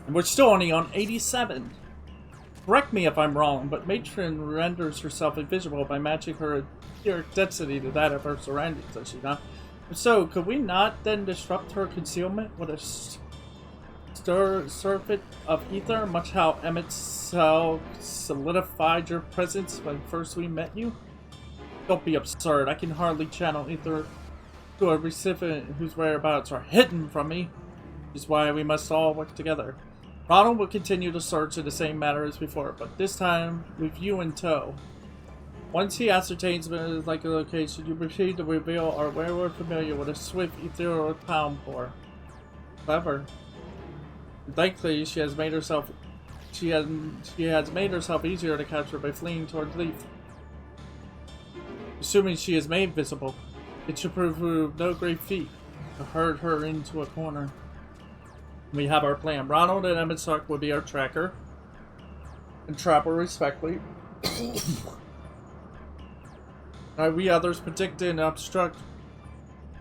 And we're still only on 87. Correct me if I'm wrong, but Matron renders herself invisible by matching her etheric density to that of her surroundings, does she not? If so, could we not then disrupt her concealment with a surfeit of ether, much how Emmett Cell solidified your presence when first we met you? Don't be absurd. I can hardly channel ether to a recipient whose whereabouts are hidden from me. Which is why we must all work together. Ronald will continue to search in the same manner as before, but this time with you in tow. Once he ascertains the likely location, you proceed to reveal our werewolf familiar with a swift ethereal pound pour. Clever. Thankfully, she has made herself easier to capture by fleeing towards Leaf. Assuming she is made visible, it should prove no great feat to herd her into a corner. We have our plan. Ronald and Emmett Stark will be our tracker and trapper respectively. We others predict and obstruct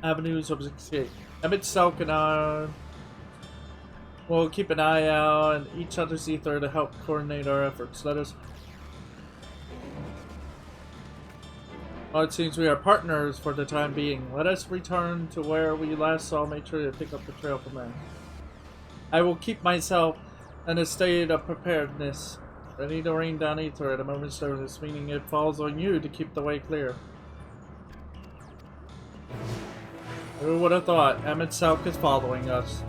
avenues of escape. Emmett Stark and I will keep an eye out on each other's ether to help coordinate our efforts. Well, it seems we are partners for the time being. Let us return to where we last saw Matron and pick up the trail from there. I will keep myself in a state of preparedness, ready to rain down ether at a moment's notice, meaning it falls on you to keep the way clear. Who would have thought Emmett Selk is following us?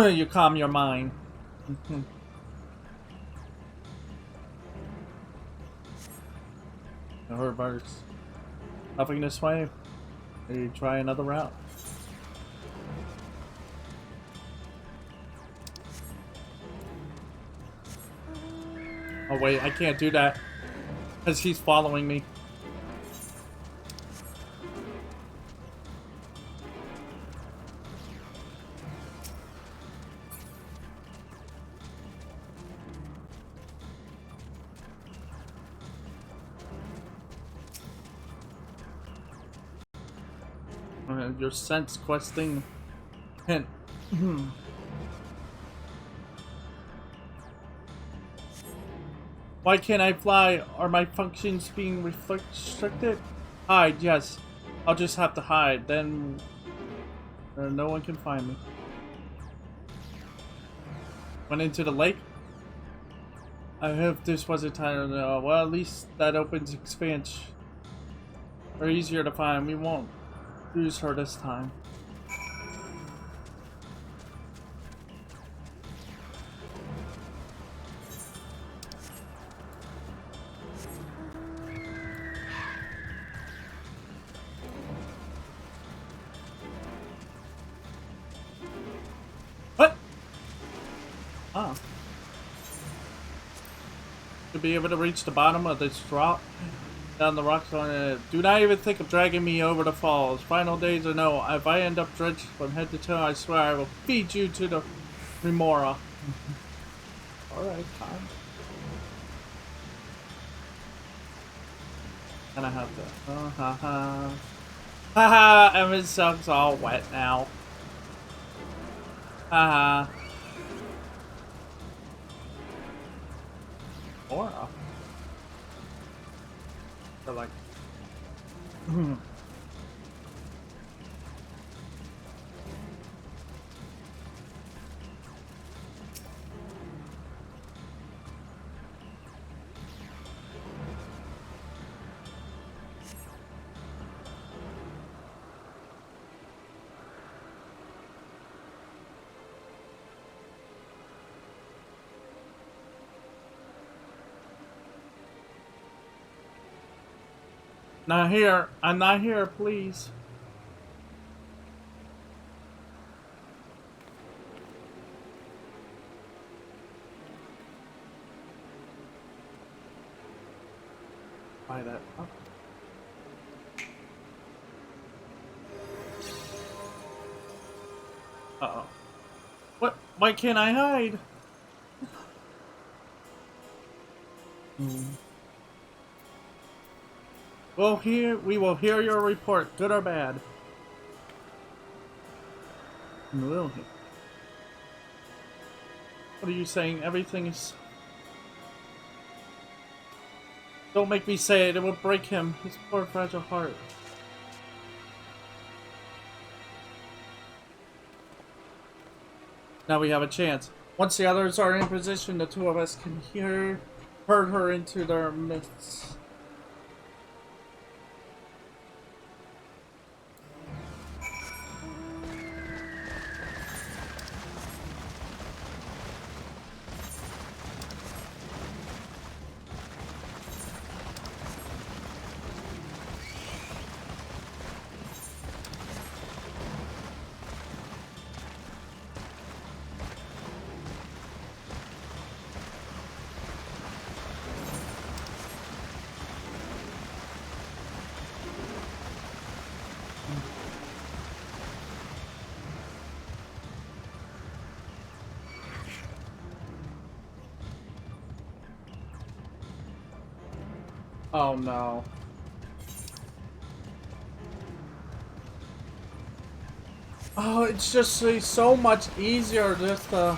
You calm your mind. Reverse. Nothing this way. Maybe try another route. Oh wait, I can't do that because he's following me. Your sense questing hint. Why can't I fly? Are my functions being restricted? Hide, yes. I'll just have to hide. Then no one can find me. Went into the lake? I hope this wasn't time. Well, at least that opens expansion. Or easier to find. We won't lose her this time. What? Oh. To be able to reach the bottom of this drop down the rocks on it. Do not even think of dragging me over the falls. Final days or no, if I end up drenched from head to toe, I swear I will feed you to the remora. Alright, fine. And I have to. Oh, haha. Haha, Emma's socks all wet now. Haha. Remora? They're like, not here. I'm not here, please. Buy that up. Why can't I hide? We will hear your report, good or bad. We'll hear. What are you saying? Everything is... Don't make me say it. It will break him. His poor fragile heart. Now we have a chance. Once the others are in position, the two of us can herd her into their midst. Oh no. Oh, it's just so much easier just to...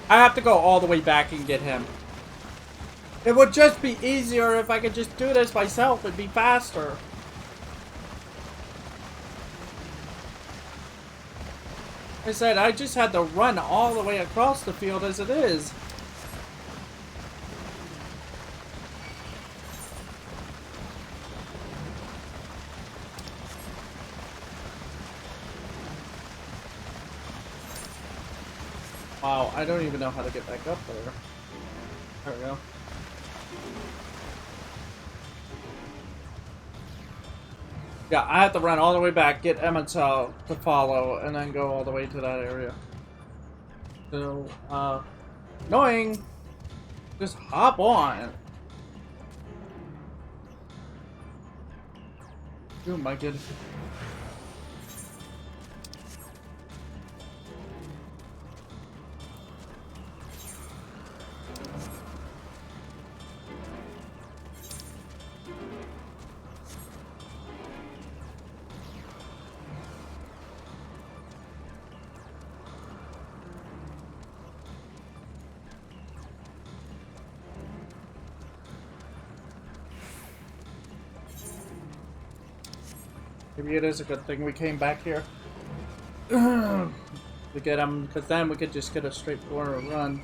I have to go all the way back and get him. It would just be easier if I could just do this myself. It'd be faster. I said, I just had to run all the way across the field as it is. Wow, I don't even know how to get back up there. There we go. Yeah, I have to run all the way back, get Emmental to follow, and then go all the way to that area. So, annoying! Just hop on! Oh my goodness. Maybe it is a good thing we came back here. To get him, because then we could just get a straightforward run.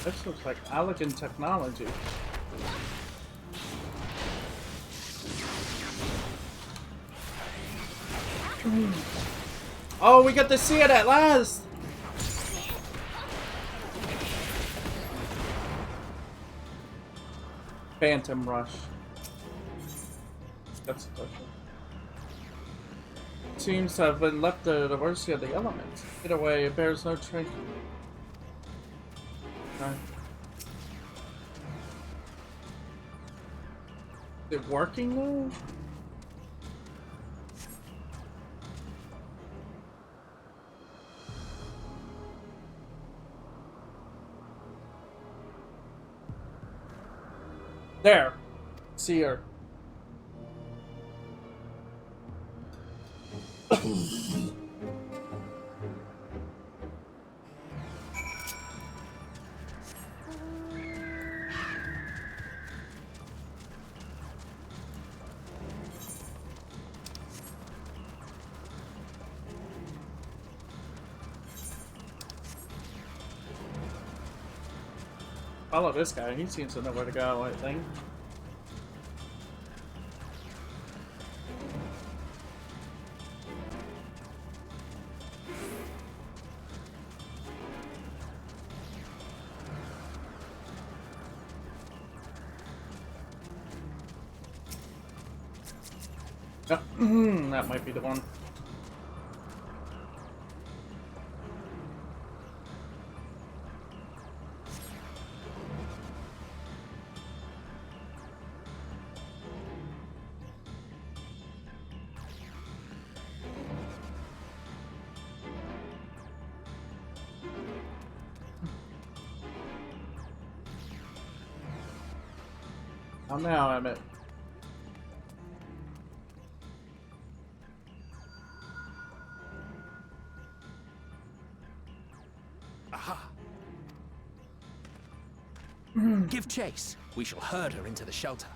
This looks like elegant technology. Oh, we got to see it at last! Phantom Rush. That's the question. Seems to have been left to the mercy of the elements. Get away, it bears no trace. Is it working though? There. See her. Follow this guy. He seems to know where to go, I think. That might be the one. Oh, now Emmett. Aha! Give chase. We shall herd her into the shelter.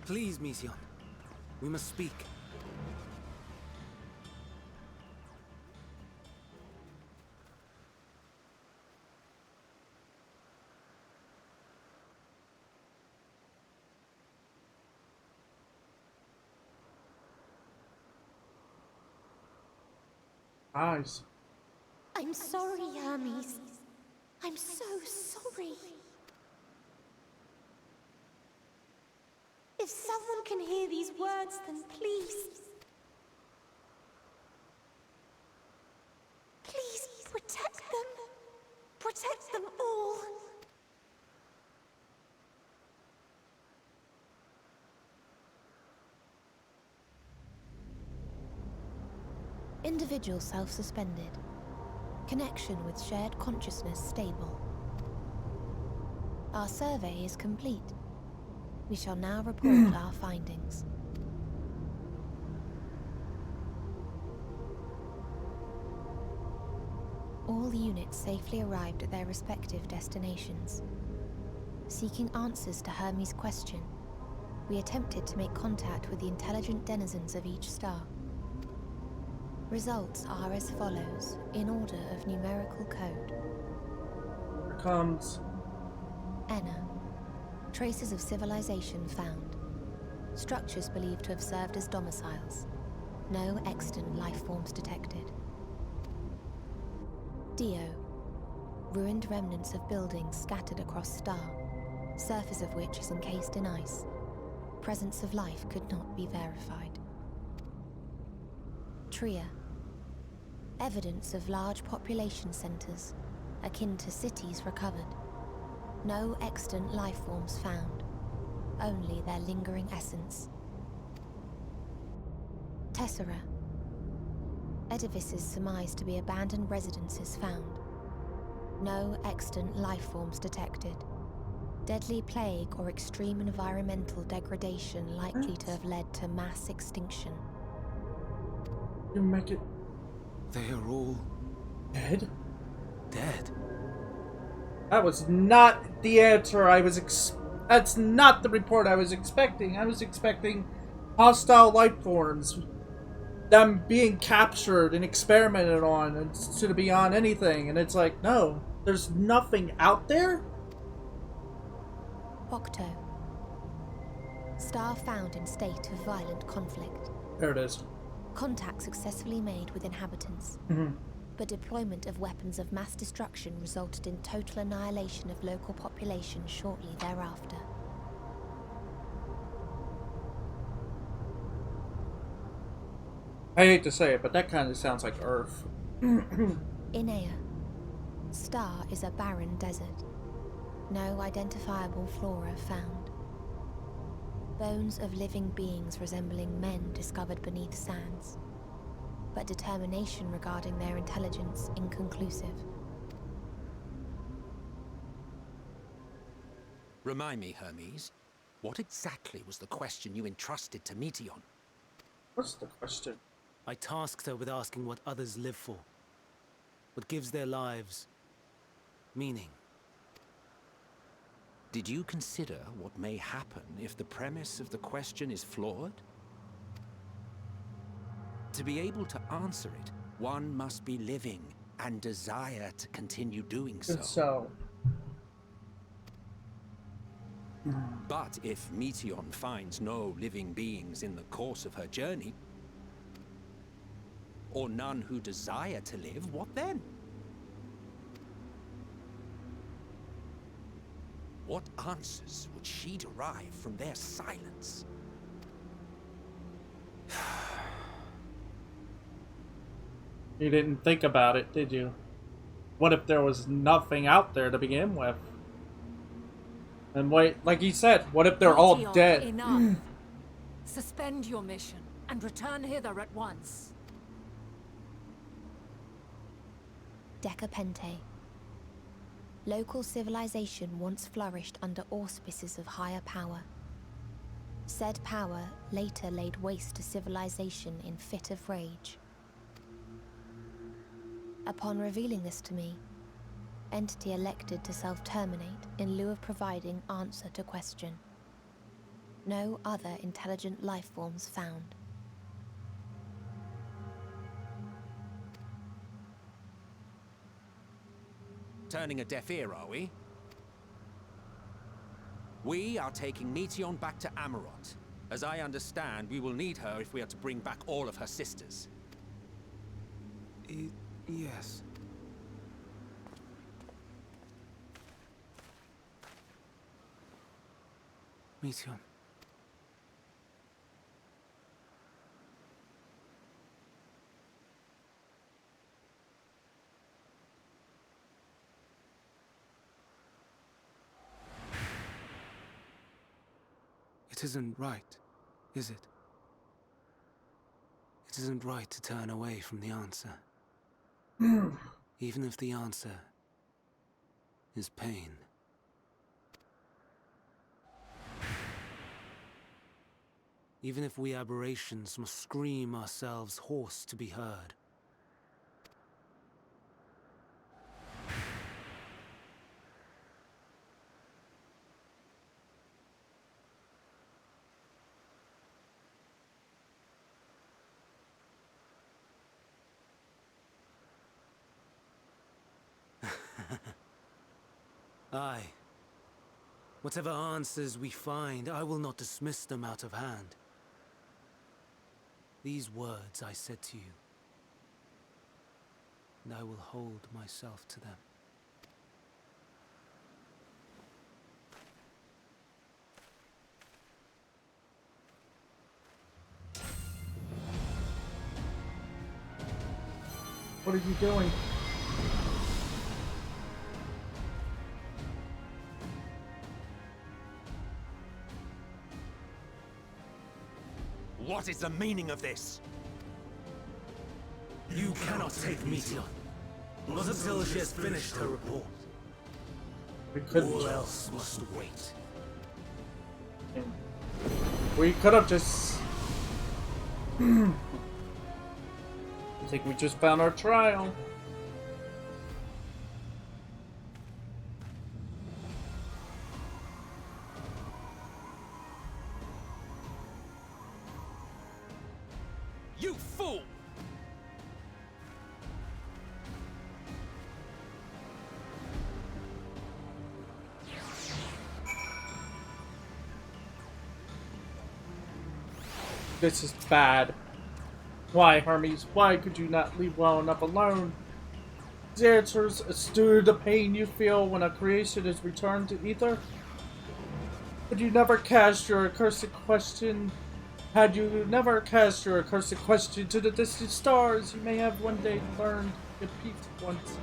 Please, Mission. We must speak. Eyes. I'm sorry, Hermes. I'm so sorry. If someone can hear these words, then please... Please protect them. Protect them all. Individual self-suspended. Connection with shared consciousness stable. Our survey is complete. We shall now report our findings. All units safely arrived at their respective destinations. Seeking answers to Hermes' question, we attempted to make contact with the intelligent denizens of each star. Results are as follows, in order of numerical code. Here comes. Enna. Traces of civilization found. Structures believed to have served as domiciles. No extant life forms detected. Dio. Ruined remnants of buildings scattered across star, surface of which is encased in ice. Presence of life could not be verified. Tria. Evidence of large population centers, akin to cities recovered. No extant life forms found, only their lingering essence. Tessera. Edifices surmised to be abandoned residences found. No extant life forms detected. Deadly plague or extreme environmental degradation likely to have led to mass extinction. You make it They are all dead? dead. That was not the answer I was that's not the report I was expecting. I was expecting hostile life forms. Them being captured and experimented on and to be on anything. And it's like, no, there's nothing out there? Octo. Star found in state of violent conflict. There it is. Contact successfully made with inhabitants. but deployment of weapons of mass destruction resulted in total annihilation of local population shortly thereafter. I hate to say it, but that kind of sounds like Earth. Inea. Star is a barren desert. No identifiable flora found. Bones of living beings resembling men discovered beneath sands, but determination regarding their intelligence inconclusive. Remind me, Hermes, what exactly was the question you entrusted to Meteion? What's the question? I tasked her with asking what others live for. What gives their lives meaning. Did you consider what may happen if the premise of the question is flawed? To be able to answer it, one must be living and desire to continue doing so. But if Meteion finds no living beings in the course of her journey, or none who desire to live, what then? What answers would she derive from their silence? You didn't think about it, did you? What if there was nothing out there to begin with? And wait, like he said, what if they're all Meteion, dead? Enough. Suspend your mission and return hither at once. Decapente. Local civilization once flourished under auspices of higher power. Said power later laid waste to civilization in fit of rage. Upon revealing this to me, entity elected to self-terminate in lieu of providing answer to question. No other intelligent life forms found. Turning a deaf ear, are we? We are taking Meteion back to Amarot. As I understand, we will need her if we are to bring back all of her sisters. Yes. Meteion. It isn't right, is it? It isn't right to turn away from the answer. Even if the answer is pain. Even if we aberrations must scream ourselves hoarse to be heard. Aye. Whatever answers we find, I will not dismiss them out of hand. These words I said to you, and I will hold myself to them. What are you doing? What is the meaning of this? You cannot take Meteion. Not until she has finished her report. We could. All else must wait. We could have just. I think we just found our trial. You fool! This is bad. Why, Hermes? Why could you not leave well enough alone? These answers stew the pain you feel when a creation is returned to ether. Had you never cast your accursed question to the distant stars, you may have one day learned to peace once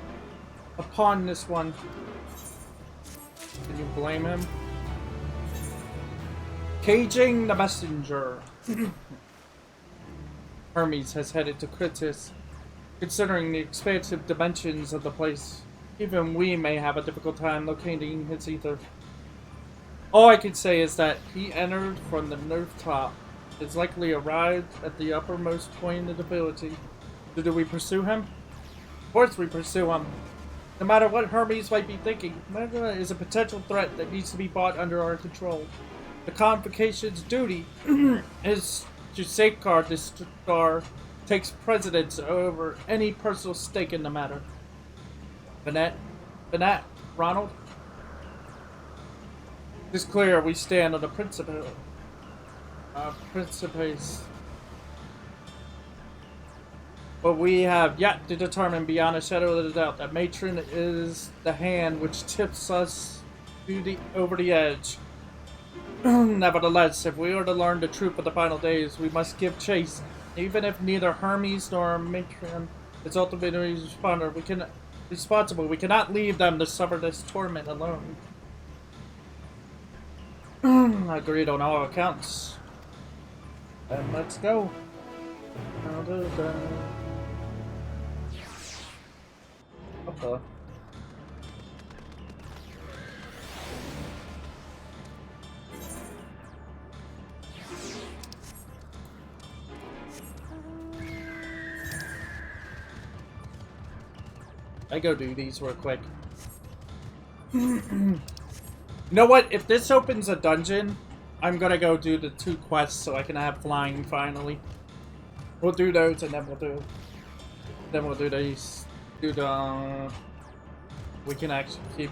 upon this one. Can you blame him? Caging the messenger. Hermes has headed to Critis. Considering the expansive dimensions of the place, even we may have a difficult time locating his ether. All I can say is that he entered from the north top. Has likely arrived at the uppermost point of the ability. Do we pursue him? Of course we pursue him. No matter what Hermes might be thinking, Magna is a potential threat that needs to be brought under our control. The Convocation's duty is to safeguard this star takes precedence over any personal stake in the matter. Banat, Ronald? It is clear we stand on the principles. But we have yet to determine beyond a shadow of a doubt that Matron is the hand which tips us over the edge. Nevertheless, if we are to learn the truth of the final days, we must give chase. Even if neither Hermes nor Matron is ultimately responsible, we cannot leave them to suffer this torment alone. Agreed on all accounts. And let's go. Okay. I go do these real quick. You know what? If this opens a dungeon, I'm gonna go do the 2 quests so I can have flying finally. We'll do those and then we'll do these. Do the we can actually keep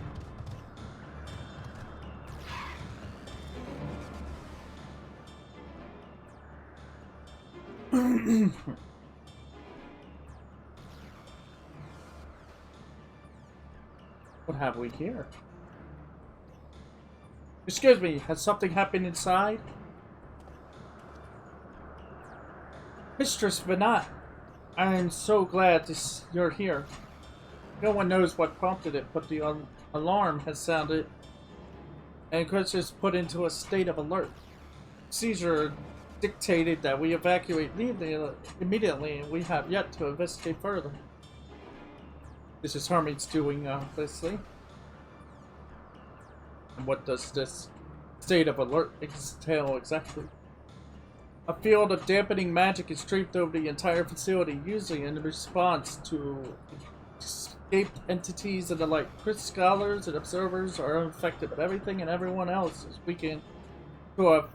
What have we here? Excuse me, has something happened inside? Mistress Vanat, I am so glad you're here. No one knows what prompted it, but the alarm has sounded, and Chris is put into a state of alert. Seizure dictated that we evacuate immediately, and we have yet to investigate further. This is Hermes doing, obviously. And what does this state of alert entail exactly? A field of dampening magic is draped over the entire facility, usually in response to escaped entities and the like. Chris scholars and observers are unaffected, but everything and everyone else is weakened to a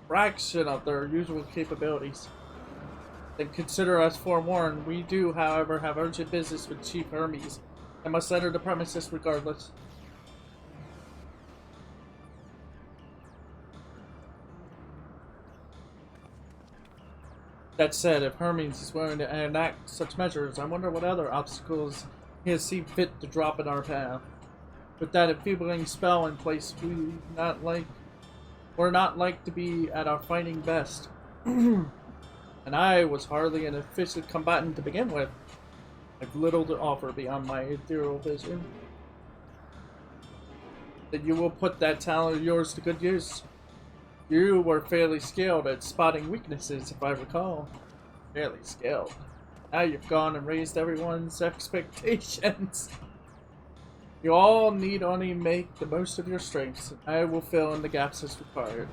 fraction of their usual capabilities. Then consider us forewarned. We do, however, have urgent business with Chief Hermes and must enter the premises regardless. That said, if Hermes is willing to enact such measures, I wonder what other obstacles he has seen fit to drop in our path. With that enfeebling spell in place, we're not like to be at our fighting best. And I was hardly an efficient combatant to begin with. I've little to offer beyond my ethereal vision. Then you will put that talent of yours to good use. You were fairly skilled at spotting weaknesses, if I recall. Fairly skilled. Now you've gone and raised everyone's expectations. You all need only make the most of your strengths, and I will fill in the gaps as required.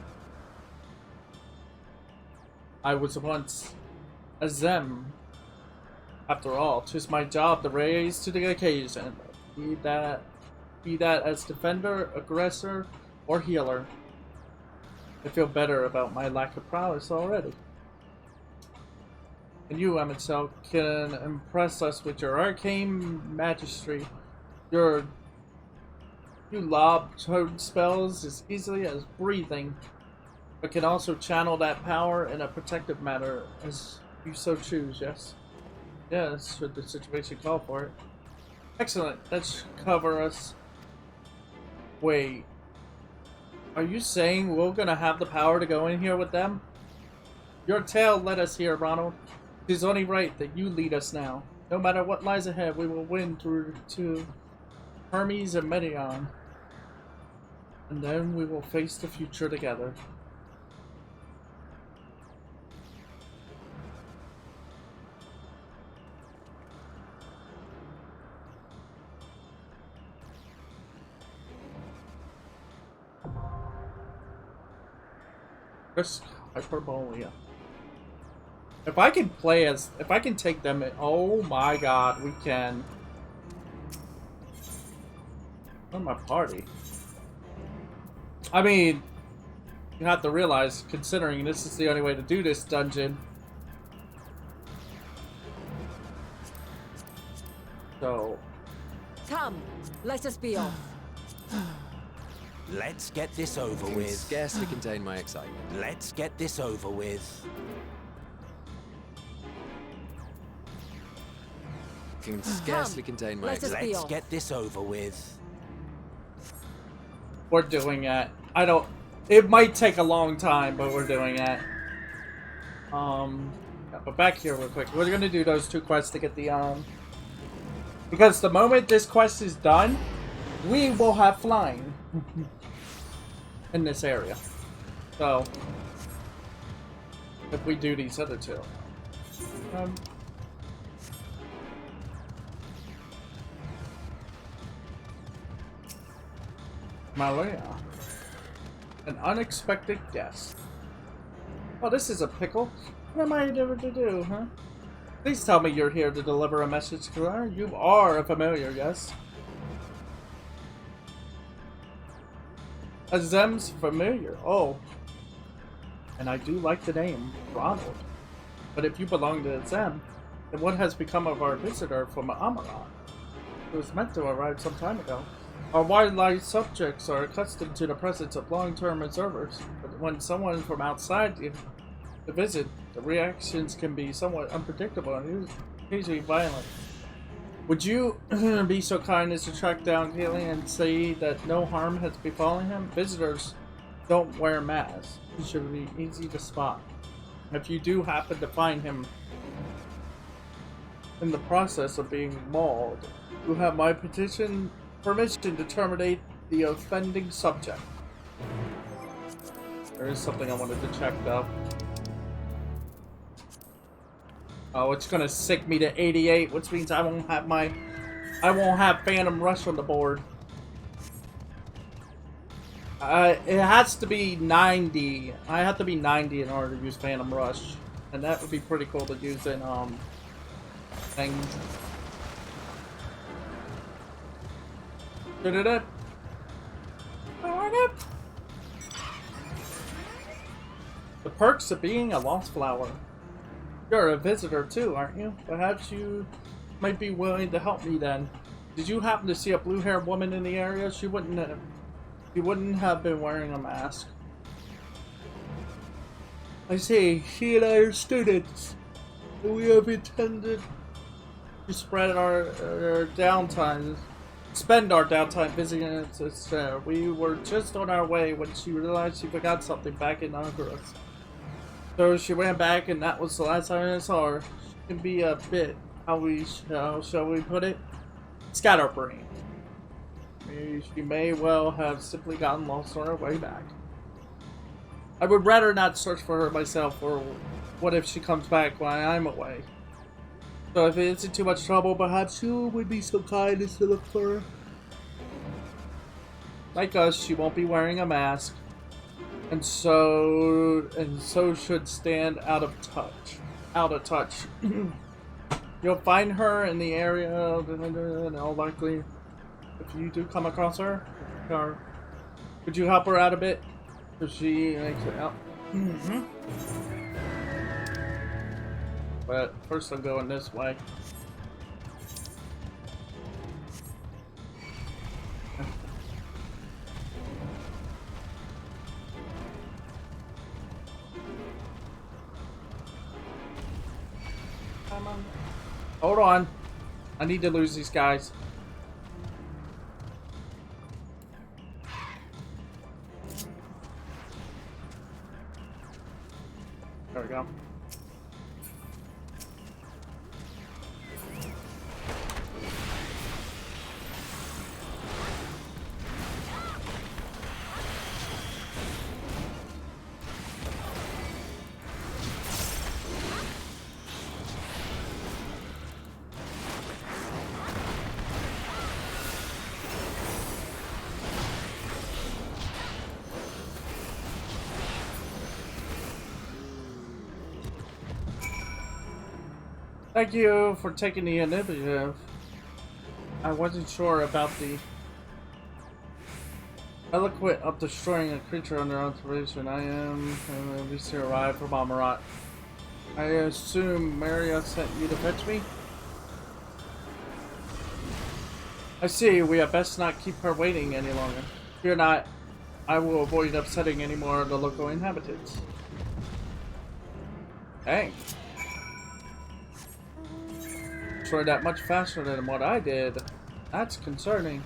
I was once a Zem. After all, 'tis my job to raise to the occasion, be that as defender, aggressor, or healer. I feel better about my lack of prowess already. And you, Emetzel, can impress us with your arcane magistry. You lob toad spells as easily as breathing, but can also channel that power in a protective manner as you so choose, yes? Yes, should the situation call for it. Excellent. That should cover us. Wait. Are you saying we're gonna have the power to go in here with them? Your tale led us here, Ronald. It is only right that you lead us now. No matter what lies ahead, we will win through to Hermes and Medion. And then we will face the future together. Risk Hyperbolia. If I can play as, if I can take them in, oh my god, we can. On my party. I mean, you have to realize, considering this is the only way to do this dungeon. So. Come, let us be off. Let's get this over Can with. scarcely contain my excitement. Let's get this over with. Can scarcely contain my let us excitement. be Let's off. get this over with. We're doing it. I don't. It might take a long time, but we're doing it. But back here real quick. We're gonna do those 2 quests to get the because the moment this quest is done, we will have flying in this area. So if we do these other 2. Malaya. An unexpected guest. Oh, this is a pickle. What am I ever to do, huh? Please tell me you're here to deliver a message, Clara. You are a familiar, yes? A Zem's familiar. Oh. And I do like the name, Ronald. But if you belong to Zem, then what has become of our visitor from Amaran? It was meant to arrive some time ago. Our wildlife subjects are accustomed to the presence of long-term observers, but when someone from outside the visit, the reactions can be somewhat unpredictable and occasionally violent. Would you be so kind as to track down Haley and say that no harm has befallen him? Visitors don't wear masks. He should be easy to spot. If you do happen to find him in the process of being mauled, you have my permission to terminate the offending subject. There is something I wanted to check though. Oh, it's gonna sick me to 88, which means I won't have Phantom Rush on the board. It has to be 90. I have to be 90 in order to use Phantom Rush, and that would be pretty cool to use in things. The perks of being a lost flower. You're a visitor too, aren't you? Perhaps you might be willing to help me then. Did you happen to see a blue-haired woman in the area? She wouldn't have been wearing a mask. I see. She and I are students. We have intended to spend our downtime visiting its sister. We were just on our way when she realized she forgot something back in Ankaras. So she ran back, and that was the last time I saw her. She can be a bit, how shall we put it? Scatterbrained. She may well have simply gotten lost on her way back. I would rather not search for her myself, or what if she comes back while I'm away? So if it isn't too much trouble, perhaps you would be so kind as to look for her. Like us, she won't be wearing a mask, and so should stand out of touch. You'll find her in the area, and all likely, if you do come across her, could you help her out a bit? Because she makes it out. But first I'm going this way. Come on. Hold on. I need to lose these guys. There we go. Thank you for taking the initiative. I wasn't sure about the eloquent of destroying a creature under observation. I am recently arrived from Amarat. I assume Maria sent you to fetch me? I see, we had best not keep her waiting any longer. Fear not, I will avoid upsetting any more of the local inhabitants. Dang. Destroyed that much faster than what I did. That's concerning.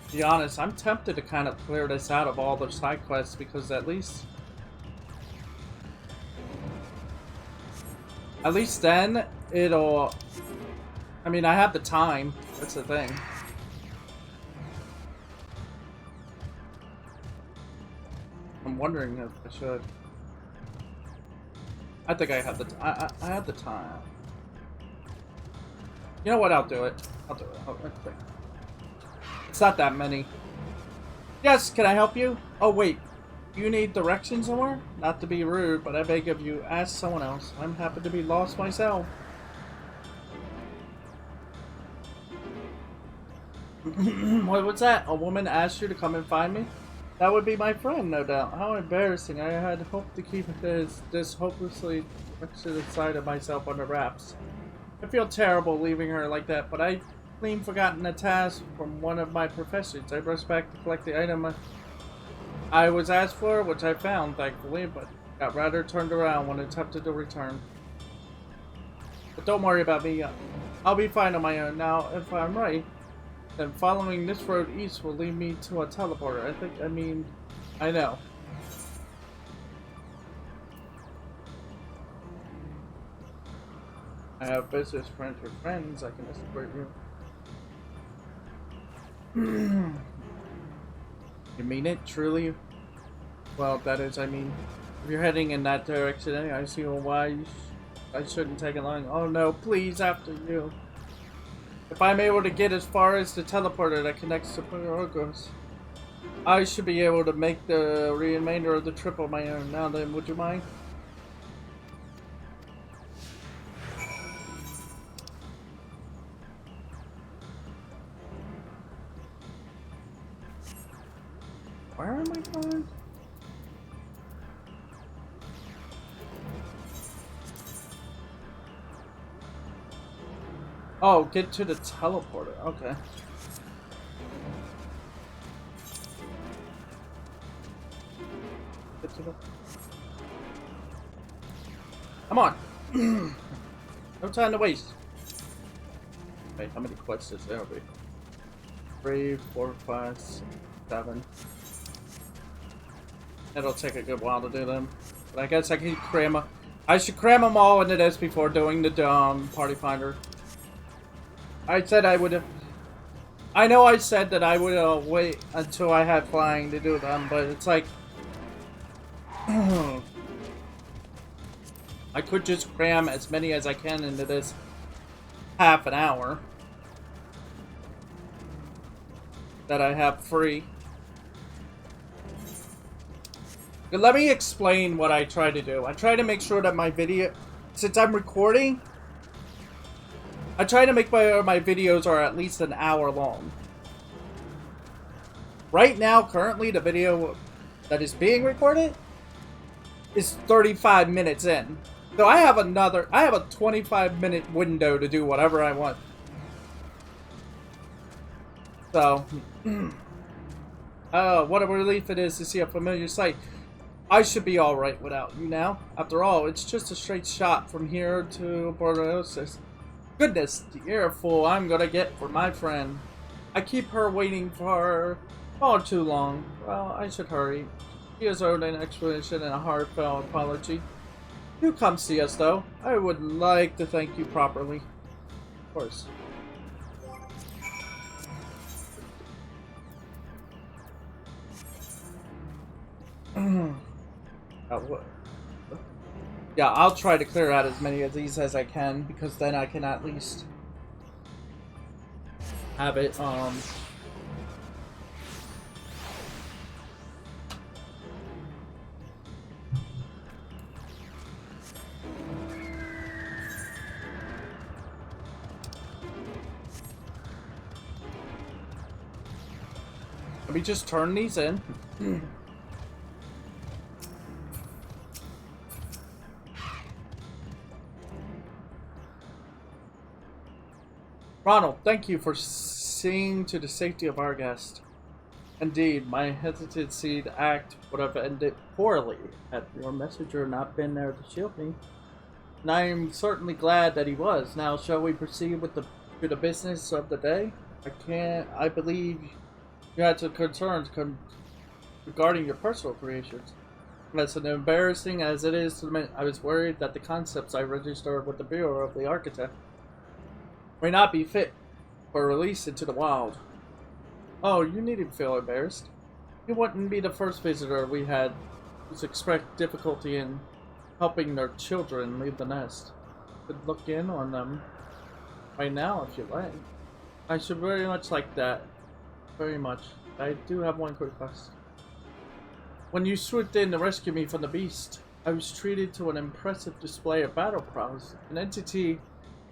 To be honest, I'm tempted to kind of clear this out of all the side quests because at least then it'll. I mean, I have the time. That's the thing. I'm wondering if I should. I think I have the. I have the time. You know what? I'll do it. I'll do it. Okay. It's not that many. Yes, can I help you? Oh wait, you need directions somewhere? Not to be rude, but I beg of you, ask someone else. I'm happy to be lost myself. What was that? A woman asked you to come and find me? That would be my friend, no doubt. How embarrassing. I had hoped to keep this hopelessly wretched side of myself under wraps. I feel terrible leaving her like that, but I clean forgotten a task from one of my professors. I rushed back to collect the item I was asked for, which I found, thankfully, but got rather turned around when attempted to return. But don't worry about me. I'll be fine on my own. Now, if I'm right, then following this road east will lead me to a teleporter. I know. I have business friends with friends. I can escort you. You mean it, truly? Well, that is, if you're heading in that direction, I see why I shouldn't take it long. Oh no, please, after you. If I'm able to get as far as the teleporter that connects to Porogos, I should be able to make the remainder of the trip on my own. Now then, would you mind? Where am I going? Oh, get to the teleporter. Okay. Get to the... Come on. No time to waste. Wait, how many quests is there? 3, 4, 5, 6, 7. It'll take a good while to do them, but I guess I can cram them. I should cram them all into this before doing the party finder. I said I would have. I know I said that I would wait until I had flying to do them, but it's like I could just cram as many as I can into this half an hour that I have free. Let me explain what I try to do. I try to make sure that my video, since I'm recording, I try to make my videos are at least an hour long. Right now, currently, the video that is being recorded is 35 minutes in. So I have a 25-minute window to do whatever I want. So, what a relief it is to see a familiar sight. I should be alright without you now. After all, it's just a straight shot from here to Bordeaux. Goodness, the earful I'm gonna get for my friend. I keep her waiting for far too long. Well, I should hurry. She has owed an explanation and a heartfelt apology. Do come see us, though. I would like to thank you properly. Of course. Yeah, I'll try to clear out as many of these as I can, because then I can at least have it, let me just turn these in. Ronald, thank you for seeing to the safety of our guest. Indeed, my hesitancy to act would have ended poorly had your messenger not been there to shield me. And I am certainly glad that he was. Now, shall we proceed with the business of the day? I believe you had some concerns regarding your personal creations. As embarrassing as it is to admit, I was worried that the concepts I registered with the Bureau of the Architect may not be fit for release into the wild. Oh, you needn't feel embarrassed. You wouldn't be the first visitor we had who's expressed difficulty in helping their children leave the nest. Could look in on them right now if you like. I should very much like that. Very much. I do have one quick request. When you swooped in to rescue me from the beast, I was treated to an impressive display of battle prowess. An entity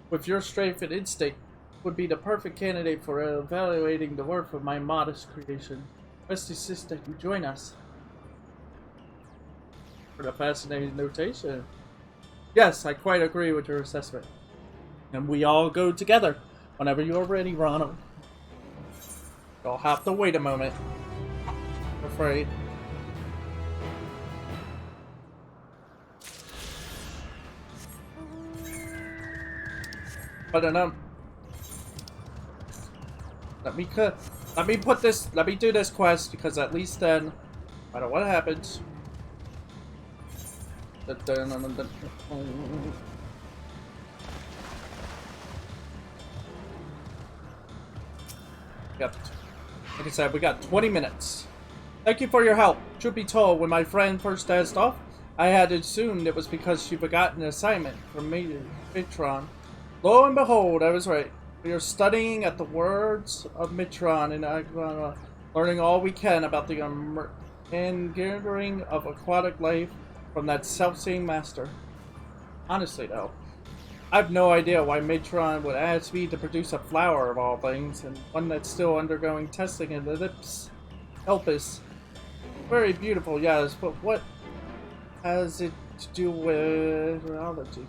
with your strength and instinct would be the perfect candidate for evaluating the worth of my modest creation. Best insist that you join us. For the fascinating notation. Yes, I quite agree with your assessment. And we all go together whenever you're ready, Ronald. You'll have to wait a moment. I'm afraid. But let me do this quest, because at least then, no matter what happens. Yep. Like I said, we got 20 minutes. Thank you for your help. Truth be told, when my friend first asked off, I had assumed it was because she forgot an assignment from me, Mitron. Lo and behold, I was right. We are studying at the words of Mitron and learning all we can about the engendering of aquatic life from that self-same master. Honestly, though, I have no idea why Mitron would ask me to produce a flower of all things, and one that's still undergoing testing in the lips. Elpis. Very beautiful, yes, but what has it to do with reality?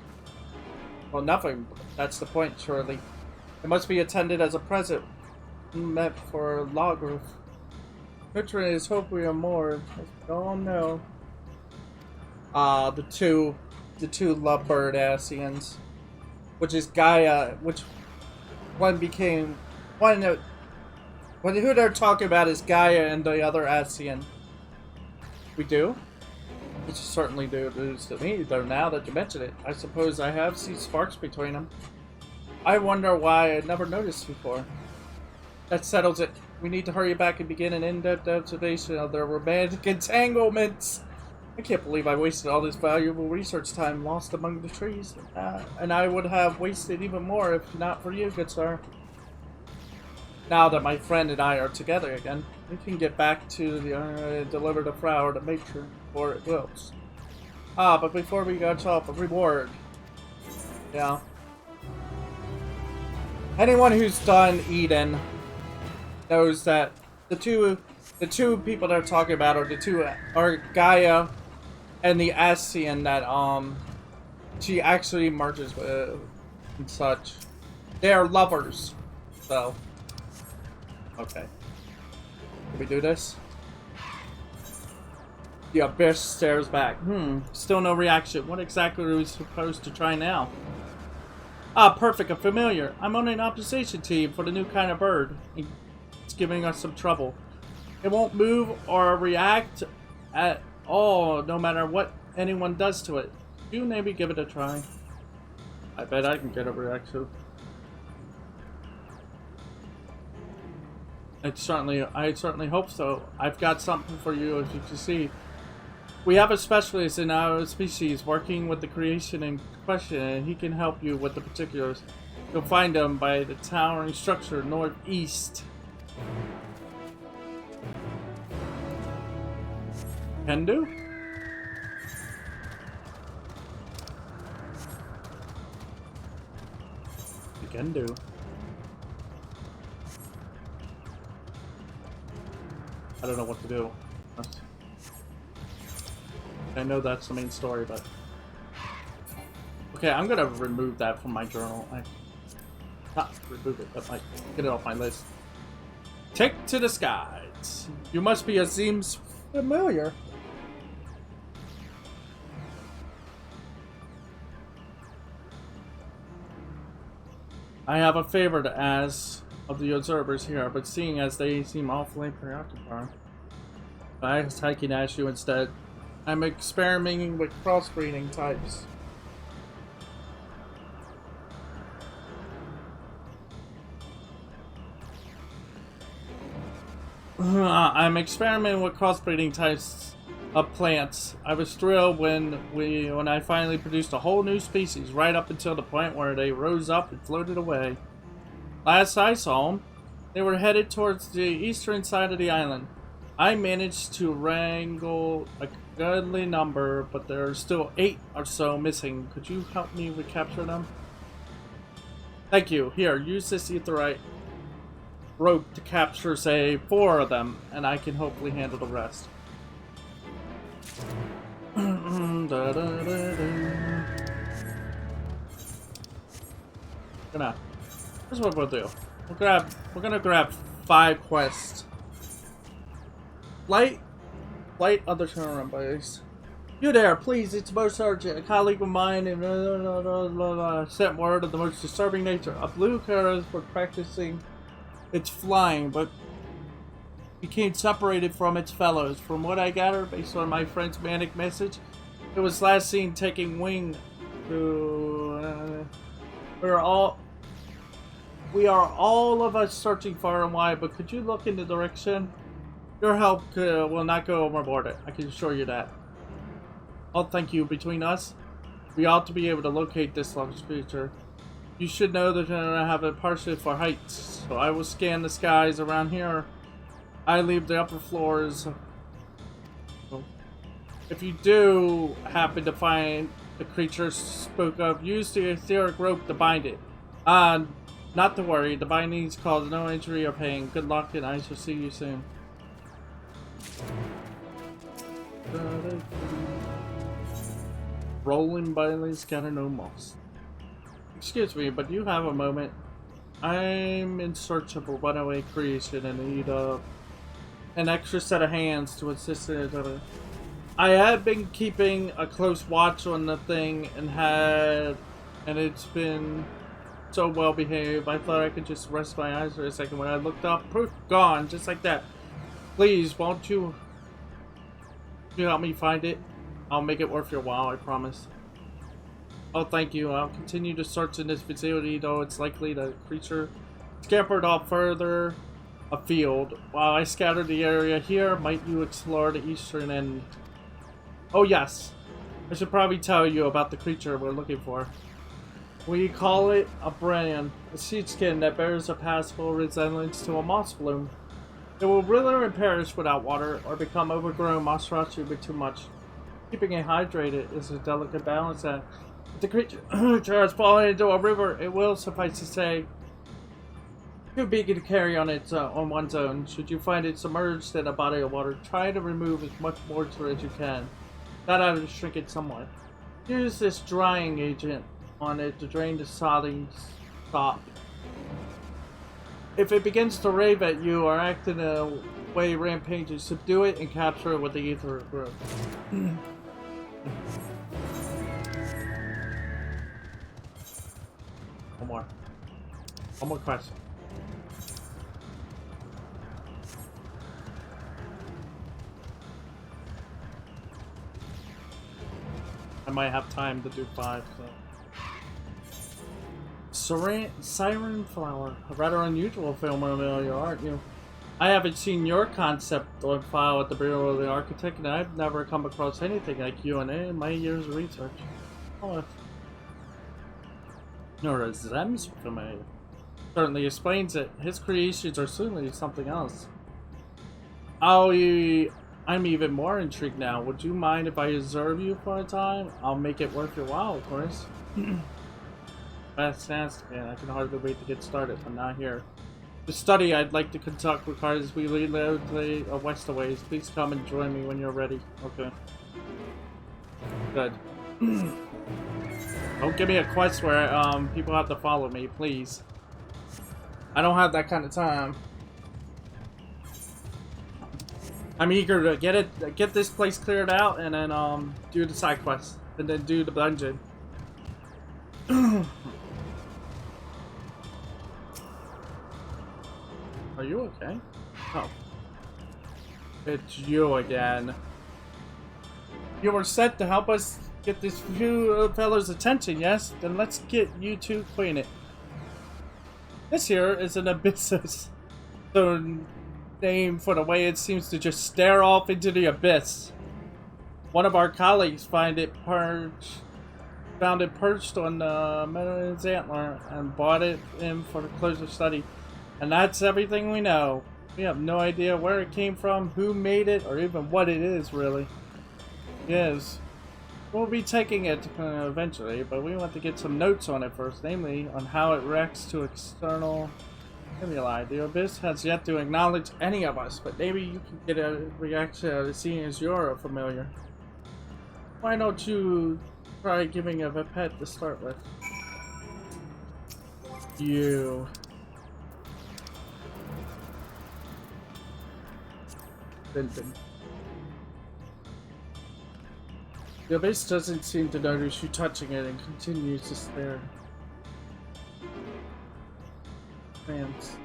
Well, nothing. That's the point, surely. It must be intended as a present meant for Logroof. Mitron is hoping for more. Oh no. The two lovebird Asians, which is Gaia, which who they're talking about is Gaia and the other Asian. We do? Which certainly do news to me, though now that you mention it. I suppose I have seen sparks between them. I wonder why I never noticed before. That settles it. We need to hurry back and begin an in-depth observation of their romantic entanglements. I can't believe I wasted all this valuable research time lost among the trees. And I would have wasted even more if not for you, good sir. Now that my friend and I are together again, we can get back to the deliver the flower to matron before it wilts. But before we got off, a reward. Yeah. Anyone who's done Eden knows that the two The two people they're talking about are Gaia and the Ascian that she actually merges with and such. They are lovers. So okay. Can we do this? The abyss stares back. Still no reaction. What exactly are we supposed to try now? Ah, perfect, a familiar. I'm on an opposition team for the new kind of bird. It's giving us some trouble. It won't move or react at all, no matter what anyone does to it. You maybe give it a try. I bet I can get a reaction. I certainly hope so. I've got something for you, as you can see. We have a specialist in our species working with the creation in question, and he can help you with the particulars. You'll find him by the towering structure northeast. Can do? You can do. I don't know what to do. I know that's the main story, but... Okay, I'm gonna remove that from my journal. Not remove it, but like, get it off my list. Take to the skies. You must be, seems familiar. I have a favor to ask of the observers here, but seeing as they seem awfully preoccupied, I can ask you instead. I'm experimenting with crossbreeding types. I'm experimenting with crossbreeding types of plants. I was thrilled when I finally produced a whole new species, right up until the point where they rose up and floated away. Last I saw them, they were headed towards the eastern side of the island. I managed to wrangle a goodly number, but there are still 8 or so missing. Could you help me recapture them? Thank you. Here, use this aetherite rope to capture, say, 4 of them, and I can hopefully handle the rest. Here's what we'll do. We're gonna grab 5 quests. Light other turnaround base. You there, please, it's most urgent. A colleague of mine and sent word of the most disturbing nature. A blue caravan was practicing its flying, but became separated from its fellows. From what I gather, based on my friend's manic message, it was last seen taking wing to... We are all of us searching far and wide, but could you look in the direction? Your help will not go overboard it, I can assure you that. Oh, thank you. Between us, we ought to be able to locate this large creature. You should know that I have a partial for heights, so I will scan the skies around here. I leave the upper floors. If you do happen to find the creature spoke of, use the etheric rope to bind it. Not to worry, the bindings cause no injury or pain. Good luck, and I shall see you soon. Rolling by scatter no moss. Excuse me, but you have a moment. I'm in search of a runaway creation and need an extra set of hands to assist in it. I have been keeping a close watch on the thing and it's been so well behaved. I thought I could just rest my eyes for a second. When I looked up, poof, gone, just like that. Please, won't you help me find it? I'll make it worth your while, I promise. Oh, thank you. I'll continue to search in this vicinity, though it's likely the creature scampered off further afield. While I scatter the area here, might you explore the eastern end? Oh, yes. I should probably tell you about the creature we're looking for. We call it a brand, a sheepskin that bears a passable resemblance to a moss bloom. It will wither and perish without water, or become overgrown moss rot you with too much. Keeping it hydrated is a delicate balance act. If the creature has fallen into a river, it will, suffice to say, too big to carry on its on one's own. Should you find it submerged in a body of water, try to remove as much moisture as you can. That ought to shrink it somewhat. Use this drying agent on it to drain the solid stop. If it begins to rave at you or act in a way rampaging, subdue it and capture it with the ether growth. One more question. I might have time to do 5, so. Siren Flower. A rather unusual film familiar, aren't you? I haven't seen your concept on file at the Bureau of the Architect, and I've never come across anything like you in my years of research. Oh, nor is Zem's familiar. Certainly explains it. His creations are certainly something else. I'm even more intrigued now. Would you mind if I observe you for a time? I'll make it worth your while, of course. Fantastic, man. I can hardly wait to get started. I'm not here. The study I'd like to conduct requires we lead a west a ways. Please come and join me when you're ready. Okay. Good. Don't give me a quest where people have to follow me, please. I don't have that kind of time. I'm eager to get this place cleared out and then do the side quest and then do the dungeon. Are you okay? Oh. It's you again. You were sent to help us get this few fella's attention, yes? Then let's get you two acquainted. This here is an abyssus. The name for the way it seems to just stare off into the abyss. One of our colleagues found it perched on the Meadow's antler and brought it in for the closer study. And that's everything we know. We have no idea where it came from, who made it, or even what it is, really. Yes. We'll be taking it eventually, but we want to get some notes on it first, namely on how it reacts to external stimuli. The Abyss has yet to acknowledge any of us, but maybe you can get a reaction out of seeing as you're a familiar. Why don't you try giving it a pet to start with? You. Benton. The Abyss doesn't seem to notice you touching it and continues to stare. Fans.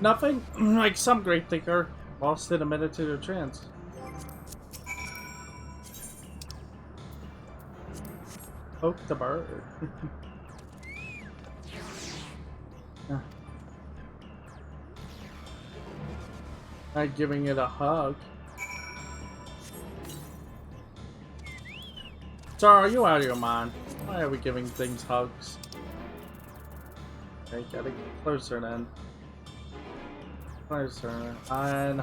Nothing? Like some great thinker, lost in a meditative trance. Poke the bird. Not giving it a hug. Sir, are you out of your mind? Why are we giving things hugs? Okay, gotta get closer then. Closer. And...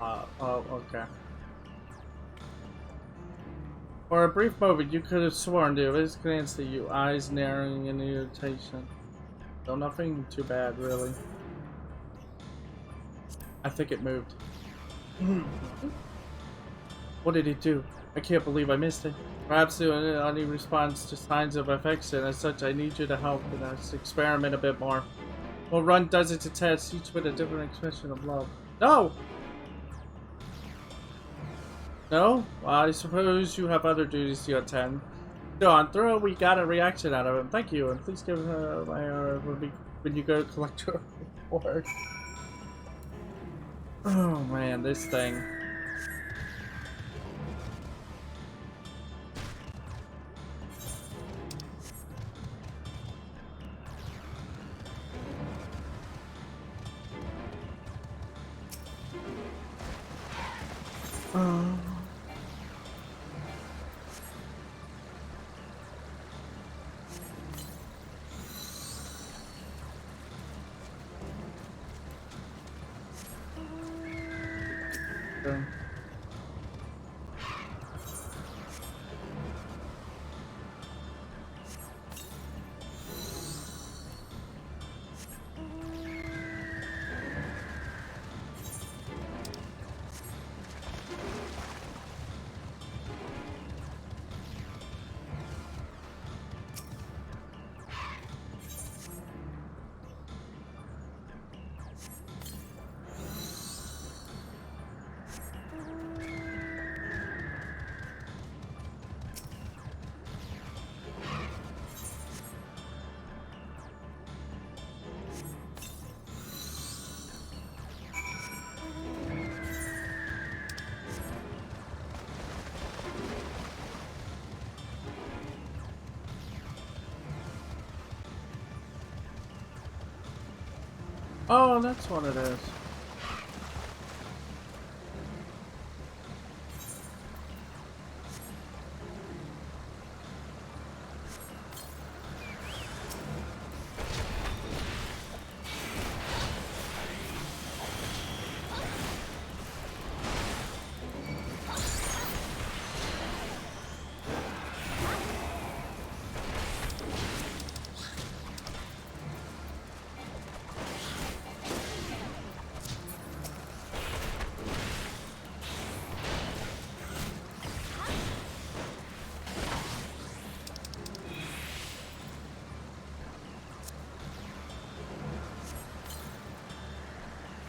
oh, okay. For a brief moment, you could have sworn the Abyss glanced at you, eyes narrowing in irritation. Though nothing too bad, really. I think it moved. What did it do? I can't believe I missed it. Perhaps it only responds to signs of affection. As such, I need you to help us experiment a bit more. We'll run dozens of tests, each with a different expression of love. No! No? Well, I suppose you have other duties to attend. Go on, throw we got a reaction out of him. Thank you, and please give her my when you go collect your reward. Oh man, this thing. Oh, that's what it is.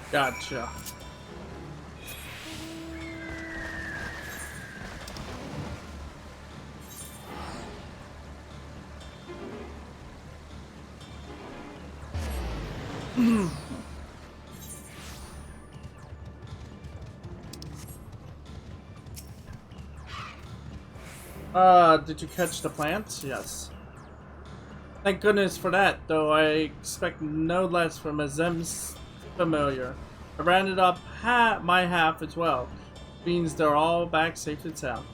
Gotcha. Did you catch the plants? Yes. Thank goodness for that, though I expect no less from a Zem's familiar. I rounded up my half as well. Means they're all back safe and sound.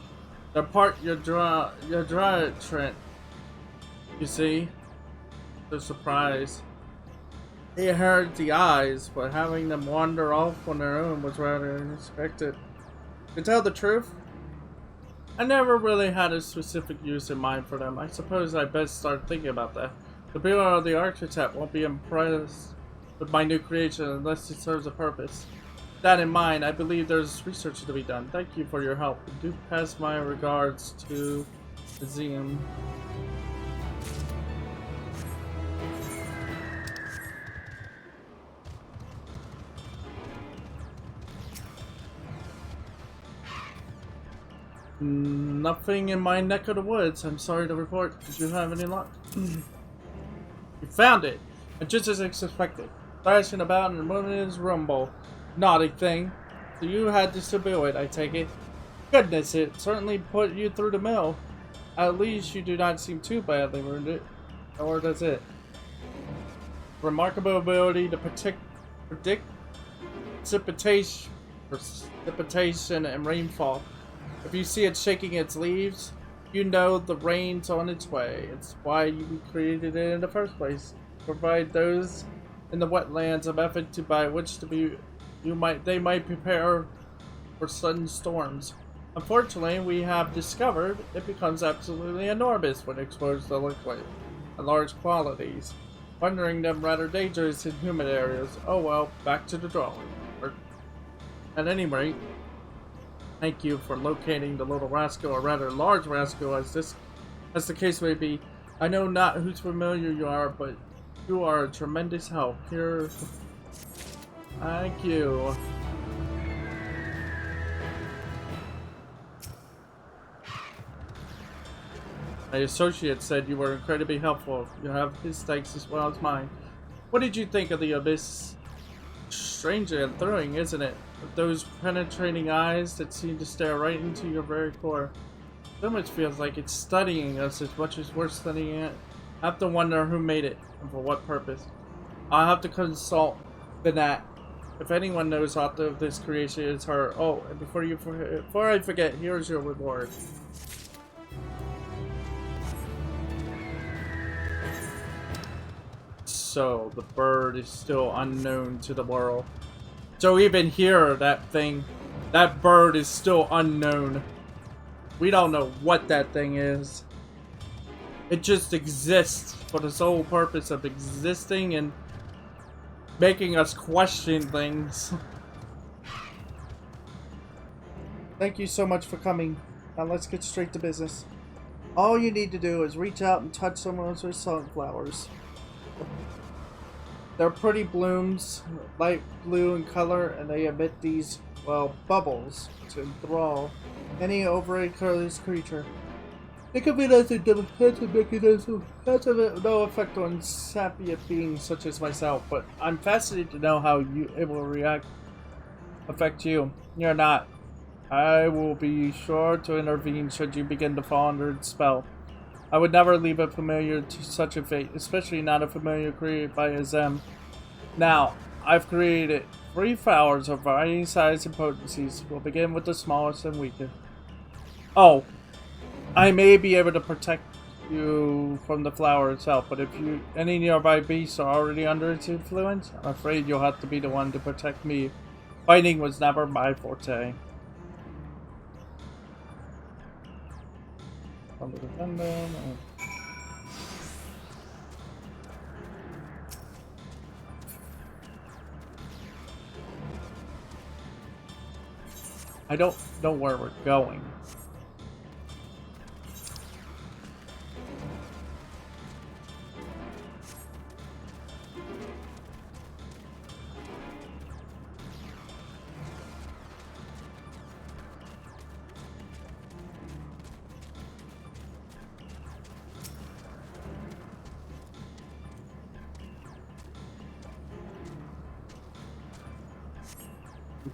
They're part your dry Trent. You see? They're surprised. They hurt the eyes, but having them wander off on their own was rather unexpected. To tell the truth, I never really had a specific use in mind for them. I suppose I best start thinking about that. The Bureau of the Architect won't be impressed with my new creation unless it serves a purpose. With that in mind, I believe there's research to be done. Thank you for your help. And do pass my regards to the museum. Nothing in my neck of the woods, I'm sorry to report. Did you have any luck? You found it! And just as expected. Thrashing about in a woman's rumble. Naughty thing. So you had to subdue it, I take it. Goodness, it certainly put you through the mill. At least you do not seem too badly wounded. Or does it? Remarkable ability to predict precipitation and rainfall. If you see it shaking its leaves, you know the rain's on its way. It's why you created it in the first place. Provide those in the wetlands a method by which they might prepare for sudden storms. Unfortunately, we have discovered it becomes absolutely enormous when exposed to liquid at large quantities, rendering them rather dangerous in humid areas. Oh well, back to the drawing board. At any rate, thank you for locating the little rascal, or rather large rascal as the case may be. I know not whose familiar you are, but you are a tremendous help. Here, thank you. My associate said you were incredibly helpful. You have his thanks as well as mine. What did you think of the abyss? Strange and thrilling, isn't it? With those penetrating eyes that seem to stare right into your very core. So much feels like it's studying us as much as we're studying it. I have to wonder who made it and for what purpose. I'll have to consult the Nat. If anyone knows author of this creation, it's her. Oh, and before I forget, here's your reward. So the bird is still unknown to the world. So even here, that bird is still unknown. We don't know what that thing is. It just exists for the sole purpose of existing and making us question things. Thank you so much for coming. Now let's get straight to business. All you need to do is reach out and touch some of those sunflowers. They're pretty blooms, light blue in color, and they emit these, well, bubbles to enthrall any overly curious creature. It could be as a defensive mechanism. That's of no effect on sapient beings such as myself, but I'm fascinated to know how it will affect you. You're not. I will be sure to intervene should you begin to fall under its spell. I would never leave a familiar to such a fate, especially not a familiar created by a Zem. Now, I've created 3 flowers of varying size and potencies. We'll begin with the smallest and weakest. Oh, I may be able to protect you from the flower itself, but if any nearby beasts are already under its influence, I'm afraid you'll have to be the one to protect me. Fighting was never my forte. I don't know where we're going.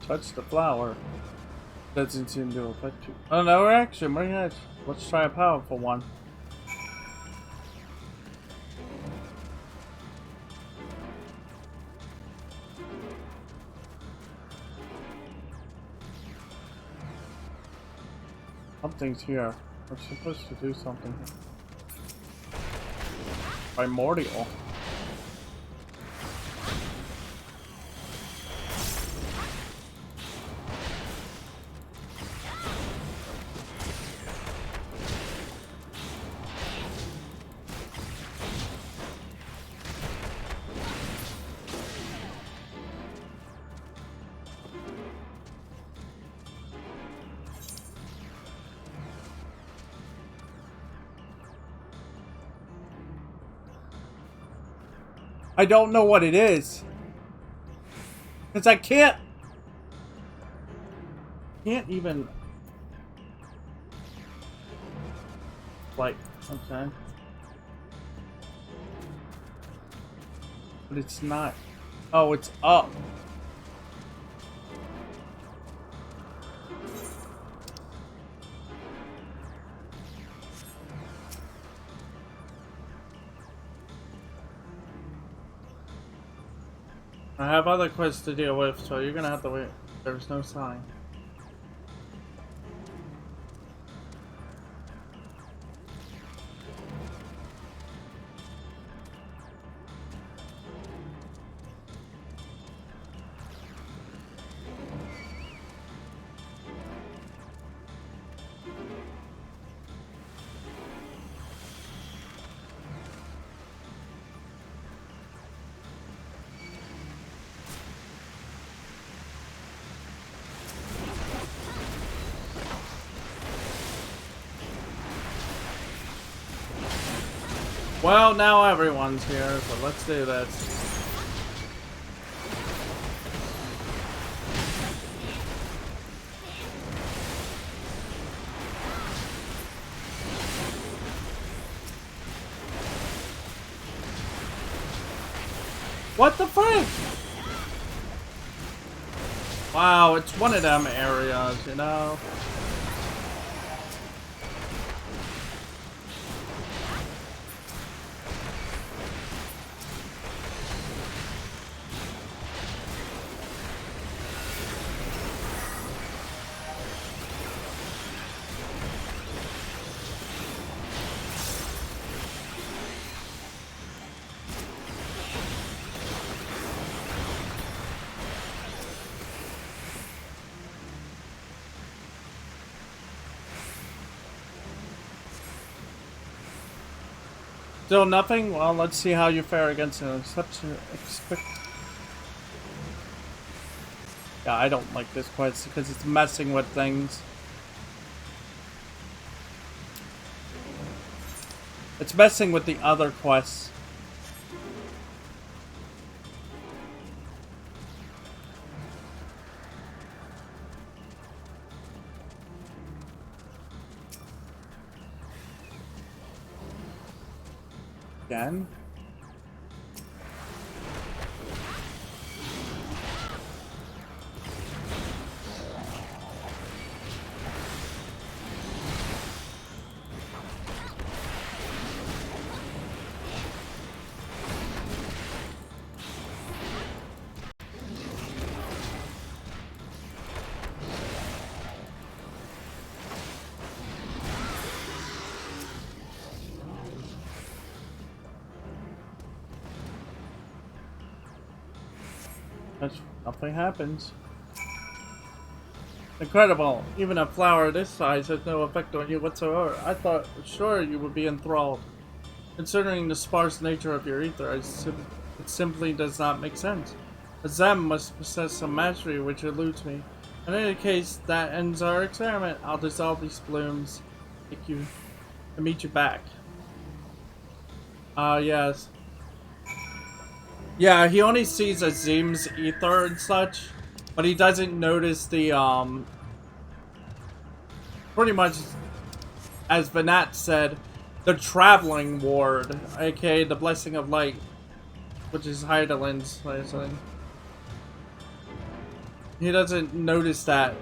Touch the flower. Doesn't seem to affect you. Oh, no reaction. Very nice. Let's try a powerful one. Something's here. We're supposed to do something here. Primordial. I don't know what it is. Because I can't even like, okay. But it's not. Oh, it's up. I have other quests to deal with, so you're gonna have to wait. There's no sign. Well, now everyone's here, so let's do this. What the frick? Wow, it's one of them areas, you know? Still nothing? Well, let's see how you fare against an exception. Yeah, I don't like this quest because it's messing with things. It's messing with the other quests. Again? Nothing happens. Incredible. Even a flower this size has no effect on you whatsoever. I thought sure you would be enthralled. Considering the sparse nature of your ether, it simply does not make sense. A Zem must possess some mastery which eludes me. In any case, that ends our experiment. I'll dissolve these blooms. Take you to meet you back. Yes. Yeah, he only sees Azim's ether and such, but he doesn't notice the, pretty much, as Vanat said, the Traveling Ward, aka the Blessing of Light, which is Heidelin's, I think. He doesn't notice that.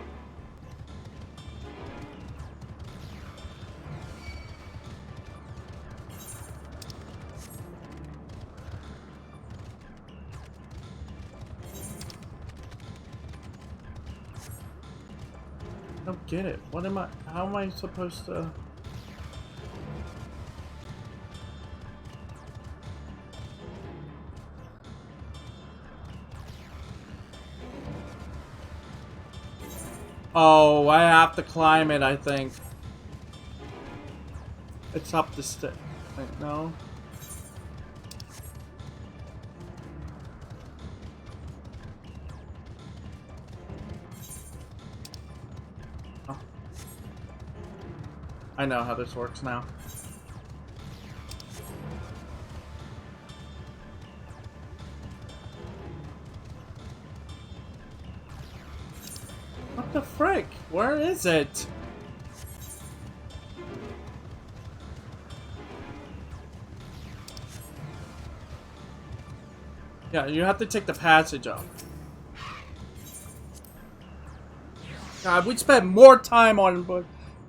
I don't get it. What am I? How am I supposed to? Oh, I have to climb it, I think. It's up the stick. No. Oh. I know how this works now. What the frick? Where is it? Yeah, you have to take the passage up. God, we spent more time on, but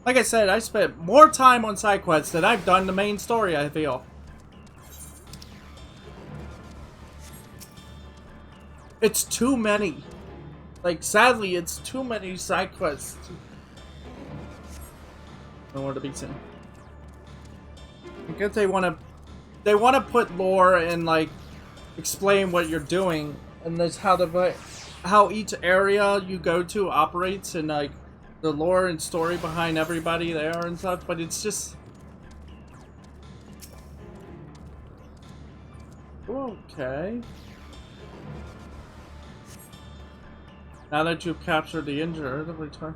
like I said, I spent more time on side quests than I've done the main story, I feel. It's too many. Like, sadly, it's too many side quests. Nowhere to be seen. I guess they want to put lore and like explain what you're doing, and that's how each area you go to operates, and like the lore and story behind everybody there and stuff. But it's just okay. Now that you've captured the injured, return.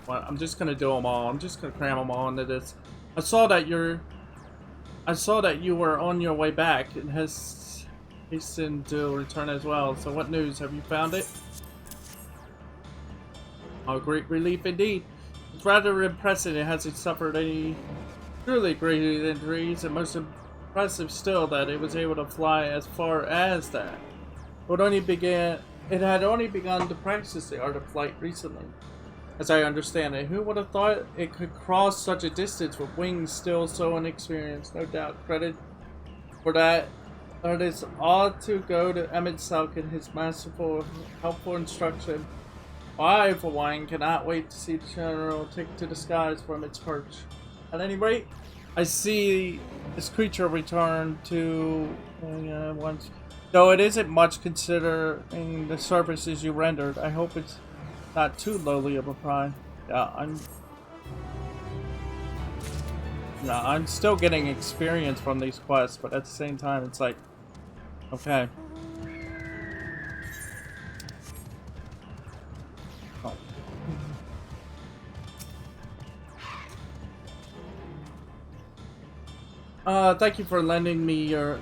Well, I'm just gonna do them all. I'm just gonna cram them all into this. I saw that you were on your way back and has hastened to return as well. So what news? Have you found it? Oh, great relief indeed. It's rather impressive it hasn't suffered any truly great injuries, and most impressive still that it was able to fly as far as that. It had only begun to practice the art of flight recently, as I understand it. Who would have thought it could cross such a distance with wings still so inexperienced? No doubt credit for that. It is ought to go to Emmett Selk and his masterful, helpful instruction. I, for one, cannot wait to see the general take to the skies from its perch. At any rate, I see this creature return to once. Though it isn't much considering the services you rendered, I hope it's not too lowly of a price. Yeah, I'm still getting experience from these quests, but at the same time, it's like, okay. Thank you for lending me your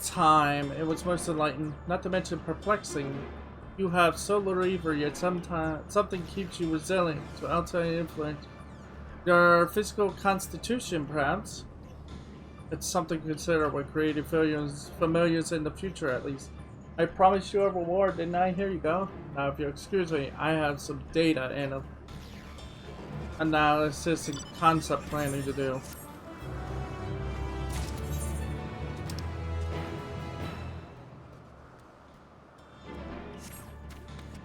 time. It was most enlightening, not to mention perplexing. You have so little evil, yet sometimes something keeps you resilient to outside influence. Your physical constitution, perhaps. It's something to consider when creating familiars in the future, at least. I promised you a reward, didn't I? Here you go. Now, if you'll excuse me, I have some data and analysis and concept planning to do.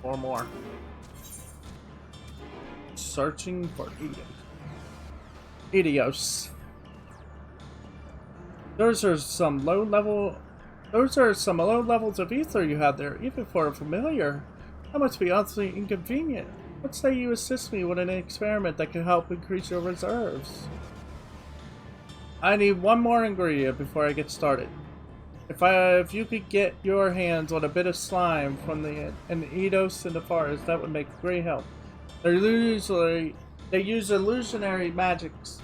Or more. Searching for Idios. Those are some low levels of ether you have there, even for a familiar. That must be awfully inconvenient. Let's say you assist me with an experiment that can help increase your reserves. I need one more ingredient before I get started. If you could get your hands on a bit of slime from an Eidos in the forest, that would make great help. They use illusionary magics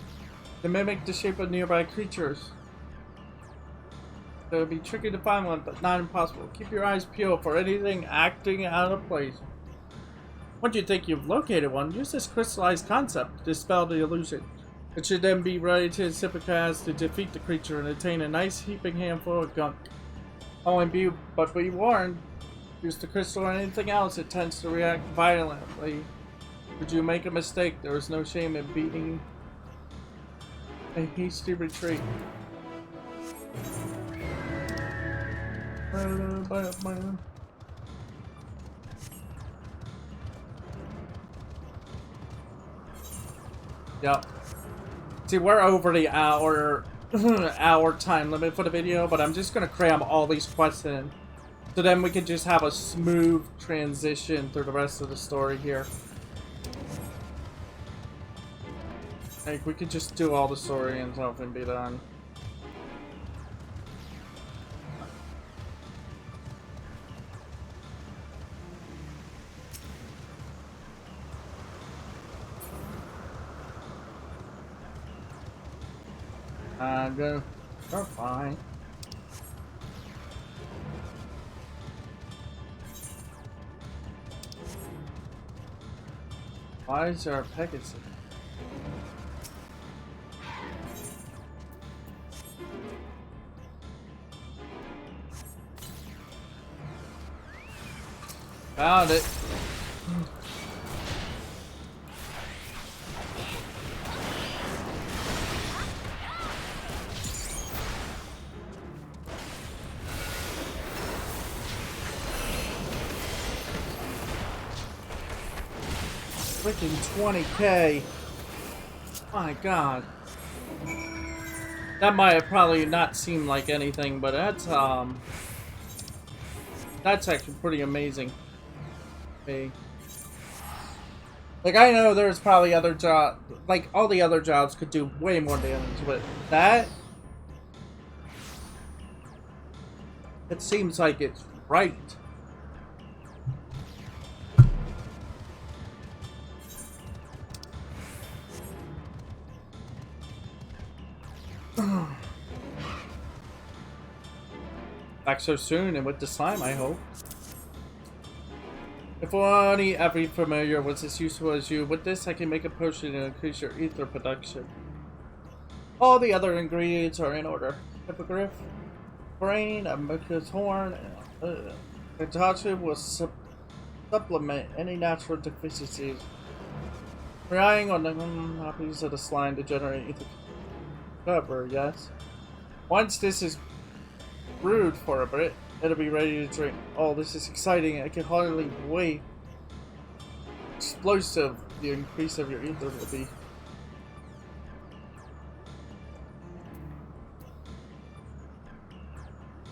to mimic the shape of nearby creatures. It would be tricky to find one, but not impossible. Keep your eyes peeled for anything acting out of place. Once you think you've located one, use this crystallized concept to dispel the illusion. It should then be ready to Sippicast to defeat the creature and attain a nice heaping handful of gunk. But be warned, use the crystal or anything else, it tends to react violently. Should you make a mistake, there is no shame in beating a hasty retreat. Yep. See, we're over the hour time limit for the video, but I'm just gonna cram all these quests in, so then we can just have a smooth transition through the rest of the story here. Like, we could just do all the story and stuff and be done. We're fine. Why is there a Pegasus? Found it. Freaking 20k. My god. That might have probably not seemed like anything, but that's actually pretty amazing. Okay. Like, I know there's probably other jobs, like all the other jobs could do way more damage, but that, it seems like it's right. Back so soon, and with the slime, I hope. If only every familiar was as useful as you. With this, I can make a potion and increase your ether production. All the other ingredients are in order. Hippogriff, brain, a Mercury's horn, and concoction will supplement any natural deficiencies. Relying on the copies of the slime to generate ether cover, yes. Once this is brewed for a bit, it'll be ready to drink. Oh, this is exciting. I can hardly wait. Explosive the increase of your ether will be.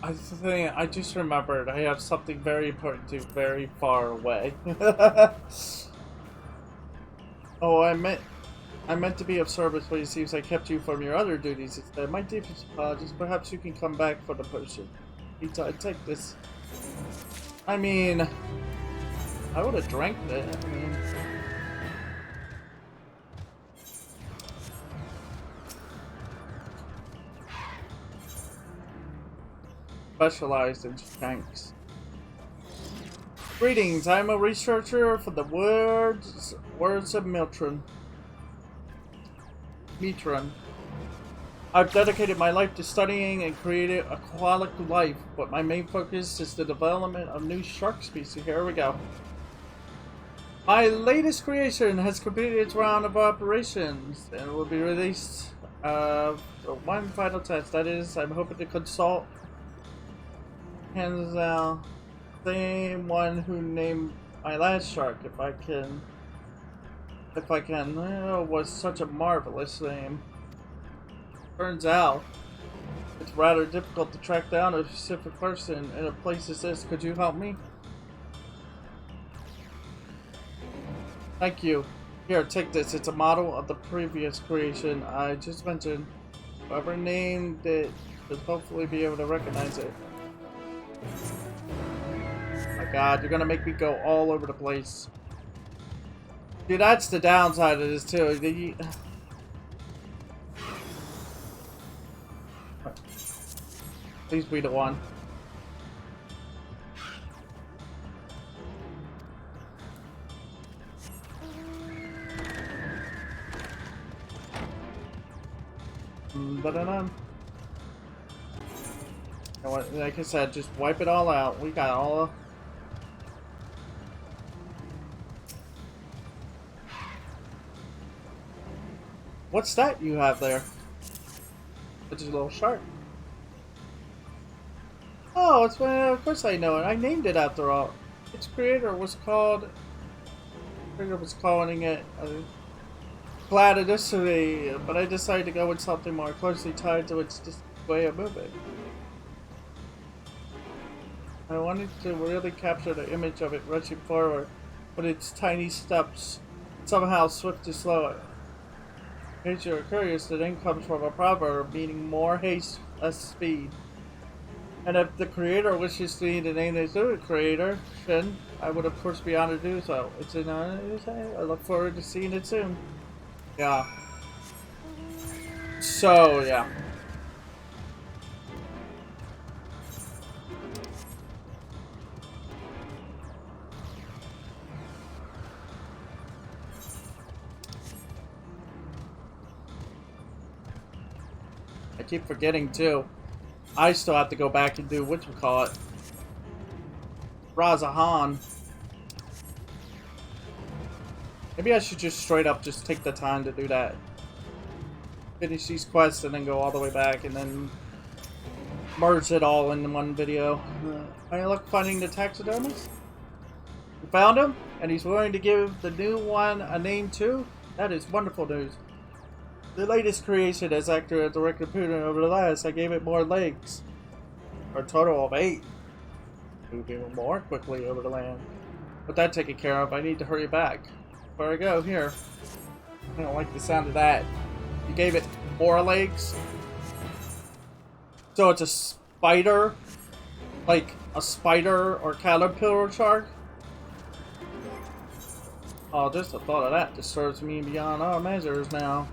I just remembered I have something very important to do very far away. Oh, I meant to be of service, but it seems I kept you from your other duties instead. My deepest apologies. Perhaps you can come back for the potion. I take this. I mean, I would have drank it. I mean, specialized in tanks. Greetings, I'm a researcher for the words of Mitron. I've dedicated my life to studying and creating aquatic life, but my main focus is the development of new shark species. Here we go. My latest creation has completed its round of operations and will be released for one final test. That is, I'm hoping to consult hands down same one who named my last shark, if I can. Was such a marvelous name. Turns out, it's rather difficult to track down a specific person in a place as this. Could you help me? Thank you. Here, take this. It's a model of the previous creation I just mentioned. Whoever named it should hopefully be able to recognize it. Oh my god, you're gonna make me go all over the place. Dude, that's the downside of this too. Please be the one. Like I said, just wipe it all out. We got all. What's that you have there? It's a little shark. Oh, it's of course I know it. I named it after all. Its creator was calling it Gladiatory, but I decided to go with something more closely tied to its way of moving. I wanted to really capture the image of it rushing forward with its tiny steps, somehow swift to slow it. In case you're curious, the name comes from a proverb meaning more haste, less speed. And if the creator wishes to need a name to the creator, then I would of course be honored to do so. It's an honor to say. I look forward to seeing it soon. Yeah. So, yeah. I keep forgetting too. I still have to go back and do whatchamacallit. Razahan. Maybe I should just straight up just take the time to do that. Finish these quests and then go all the way back and then merge it all into one video. I look finding the taxidermist. We found him and he's willing to give the new one a name too. That is wonderful news. The latest creation as actor and director Putin over the last, I gave it more legs. For a total of 8. Moving more quickly over the land. With that taken care of, I need to hurry back. Before I go, here. I don't like the sound of that. You gave it 4 legs. So it's a spider? Like a spider or caterpillar shark? Oh, just the thought of that disturbs me beyond all measures now.